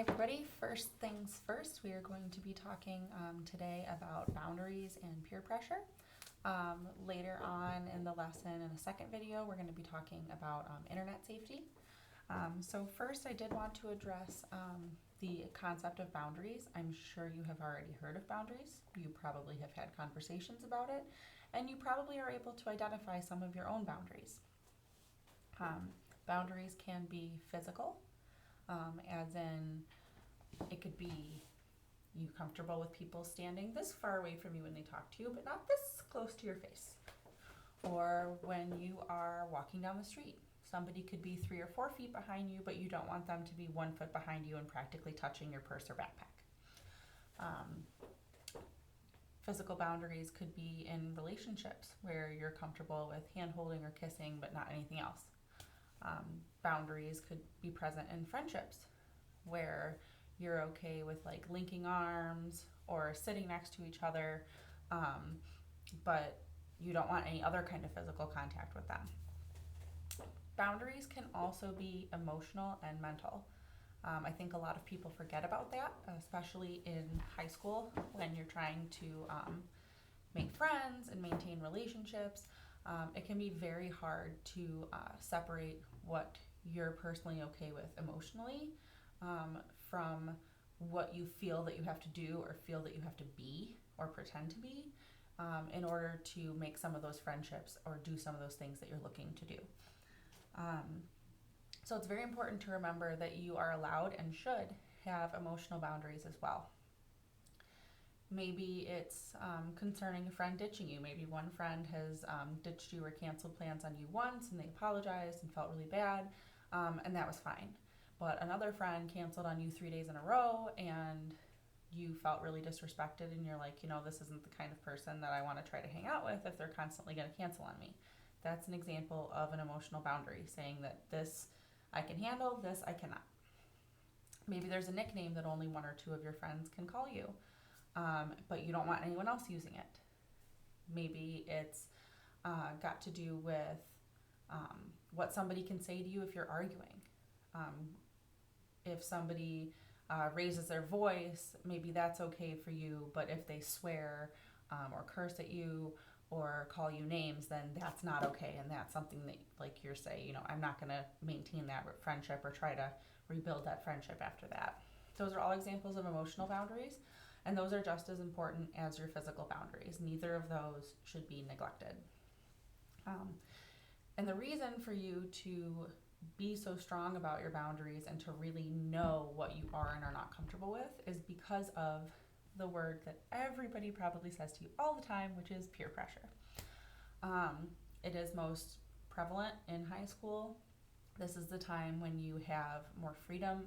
everybody. First things first, we are going to be talking today about boundaries and peer pressure. Later on in the lesson, in a second video, we're going to be talking about internet safety. So first, I did want to address the concept of boundaries. I'm sure you have already heard of boundaries. You probably have had conversations about it, and you probably are able to identify some of your own boundaries. Boundaries can be physical, as in it could be you comfortable with people standing this far away from you when they talk to you, but not this close to your face. Or when you are walking down the street, somebody could be 3 or 4 feet behind you, but you don't want them to be 1 foot behind you and practically touching your purse or backpack. Physical boundaries could be in relationships where you're comfortable with hand holding or kissing, but not anything else. Boundaries could be present in friendships where you're okay with like linking arms or sitting next to each other, but you don't want any other kind of physical contact with them. Boundaries can also be emotional and mental. I think a lot of people forget about that, especially in high school when you're trying to make friends and maintain relationships. It can be very hard to separate what you're personally okay with emotionally from what you feel that you have to do or feel that you have to be or pretend to be in order to make some of those friendships or do some of those things that you're looking to do. So it's very important to remember that you are allowed and should have emotional boundaries as well. Maybe it's concerning a friend ditching you. Maybe one friend has ditched you or canceled plans on you once and they apologized and felt really bad, and that was fine. But another friend canceled on you 3 days in a row and you felt really disrespected and you're like, this isn't the kind of person that I want to try to hang out with if they're constantly going to cancel on me. That's an example of an emotional boundary, saying that this I can handle, this I cannot. Maybe there's a nickname that only 1 or 2 of your friends can call you, but you don't want anyone else using it. Maybe it's got to do with what somebody can say to you if you're arguing. If somebody raises their voice, maybe that's okay for you, but if they swear or curse at you or call you names, then that's not okay, and that's something that, like you're saying, I'm not going to maintain that friendship or try to rebuild that friendship after that. Those are all examples of emotional boundaries, and those are just as important as your physical boundaries. Neither of those should be neglected. And the reason for you to be so strong about your boundaries and to really know what you are and are not comfortable with is because of the word that everybody probably says to you all the time, which is peer pressure. It is most prevalent in high school. This is the time when you have more freedom.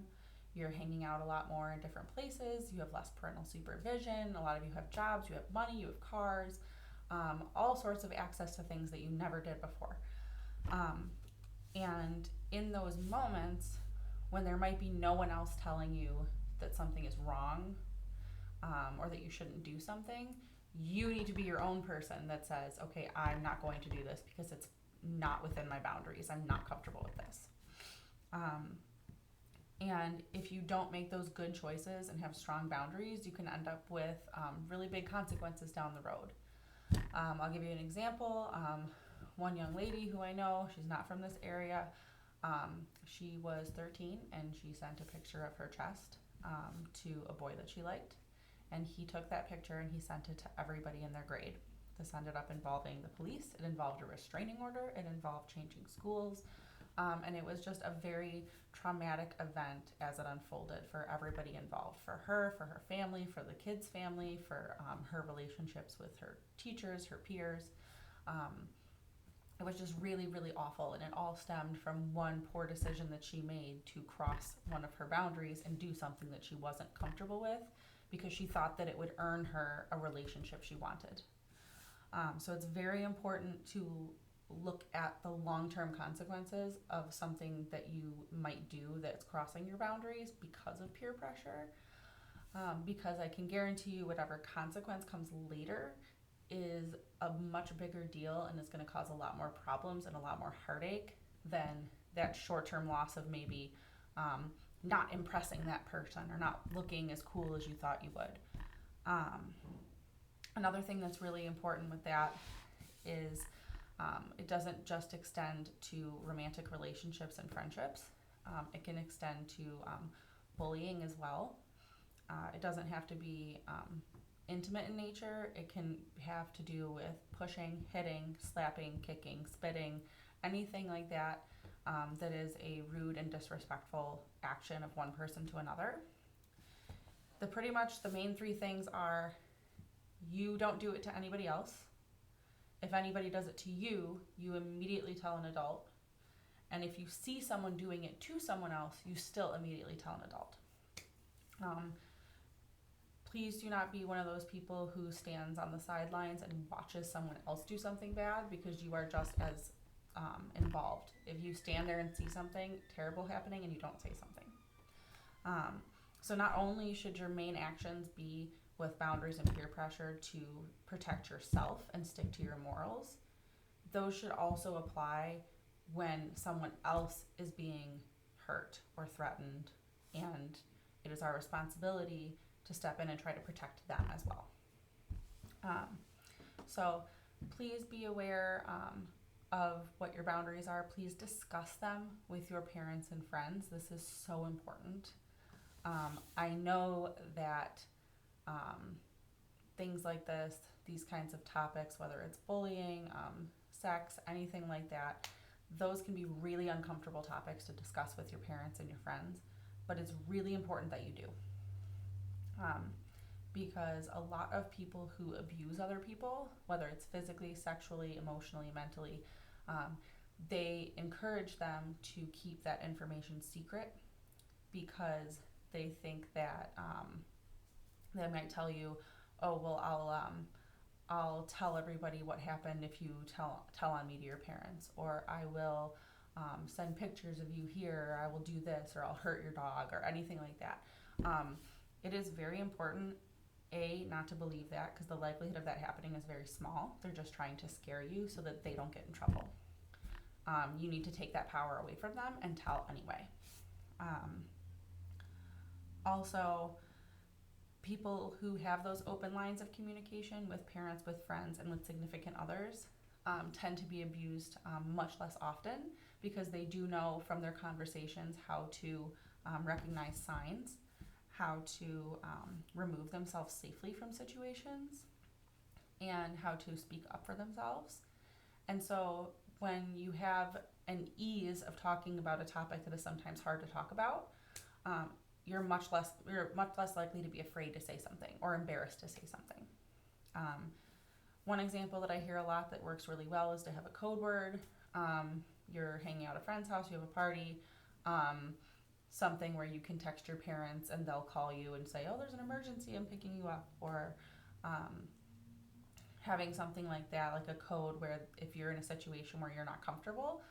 You're hanging out a lot more in different places. You have less parental supervision. A lot of you have jobs, you have money, you have cars, all sorts of access to things that you never did before. And in those moments when there might be no one else telling you that something is wrong or that you shouldn't do something, you need to be your own person that says, okay, I'm not going to do this because it's not within my boundaries. I'm not comfortable with this. And if you don't make those good choices and have strong boundaries, you can end up with really big consequences down the road. I'll give you an example. One young lady who I know, she's not from this area, she was 13 and she sent a picture of her chest to a boy that she liked. And he took that picture and he sent it to everybody in their grade. This ended up involving the police. It involved a restraining order. It involved changing schools. And it was just a very traumatic event as it unfolded for everybody involved, for her family, for the kid's family, for her relationships with her teachers, her peers. It was just really, really awful, and it all stemmed from one poor decision that she made to cross one of her boundaries and do something that she wasn't comfortable with because she thought that it would earn her a relationship she wanted. So it's very important to look at the long-term consequences of something that you might do that's crossing your boundaries because of peer pressure, because I can guarantee you whatever consequence comes later is a much bigger deal and is going to cause a lot more problems and a lot more heartache than that short-term loss of maybe not impressing that person or not looking as cool as you thought you would. Another thing that's really important with that is it doesn't just extend to romantic relationships and friendships. It can extend to bullying as well. It doesn't have to be intimate in nature. It can have to do with pushing, hitting, slapping, kicking, spitting, anything like that that is a rude and disrespectful action of one person to another. Pretty much the main three things are: you don't do it to anybody else. If anybody does it to you, you immediately tell an adult. And if you see someone doing it to someone else, you still immediately tell an adult. Please do not be one of those people who stands on the sidelines and watches someone else do something bad, because you are just as involved. If you stand there and see something terrible happening and you don't say something. So not only should your main actions be with boundaries and peer pressure to protect yourself and stick to your morals, those should also apply when someone else is being hurt or threatened, and it is our responsibility to step in and try to protect them as well. So please be aware of what your boundaries are. Please discuss them with your parents and friends. This is so important. I know that things like this, these kinds of topics, whether it's bullying, sex, anything like that, those can be really uncomfortable topics to discuss with your parents and your friends, but it's really important that you do. Because a lot of people who abuse other people, whether it's physically, sexually, emotionally, mentally, they encourage them to keep that information secret because they think that they might tell you, oh, well, I'll tell everybody what happened if you tell on me to your parents, or I will send pictures of you here, or I will do this, or I'll hurt your dog, or anything like that. It is very important, not to believe that, because the likelihood of that happening is very small. They're just trying to scare you so that they don't get in trouble. You need to take that power away from them and tell anyway. Also, people who have those open lines of communication with parents, with friends, and with significant others tend to be abused much less often, because they do know from their conversations how to recognize signs, how to remove themselves safely from situations, and how to speak up for themselves. And so when you have an ease of talking about a topic that is sometimes hard to talk about, you're much less likely to be afraid to say something or embarrassed to say something. One example that I hear a lot that works really well is to have a code word. You're hanging out at a friend's house, you have a party, something where you can text your parents and they'll call you and say, oh, there's an emergency, I'm picking you up, or having something like that, like a code where if you're in a situation where you're not comfortable,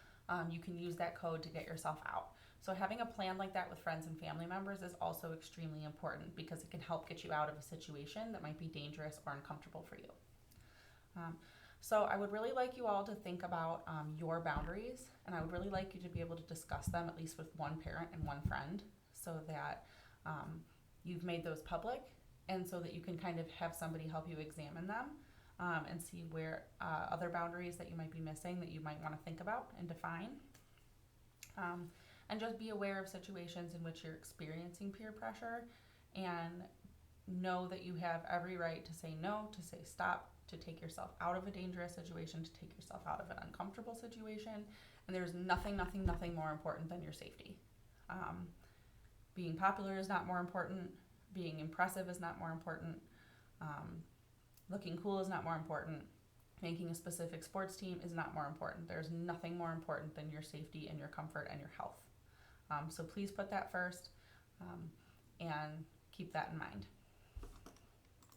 you can use that code to get yourself out. So having a plan like that with friends and family members is also extremely important, because it can help get you out of a situation that might be dangerous or uncomfortable for you. So I would really like you all to think about your boundaries, and I would really like you to be able to discuss them at least with one parent and one friend, so that you've made those public, and so that you can kind of have somebody help you examine them and see where other boundaries that you might be missing that you might want to think about and define. And just be aware of situations in which you're experiencing peer pressure, and know that you have every right to say no, to say stop, to take yourself out of a dangerous situation, to take yourself out of an uncomfortable situation. And there's nothing more important than your safety. Being popular is not more important. Being impressive is not more important. Looking cool is not more important. Making a specific sports team is not more important. There's nothing more important than your safety and your comfort and your health. So please put that first and keep that in mind.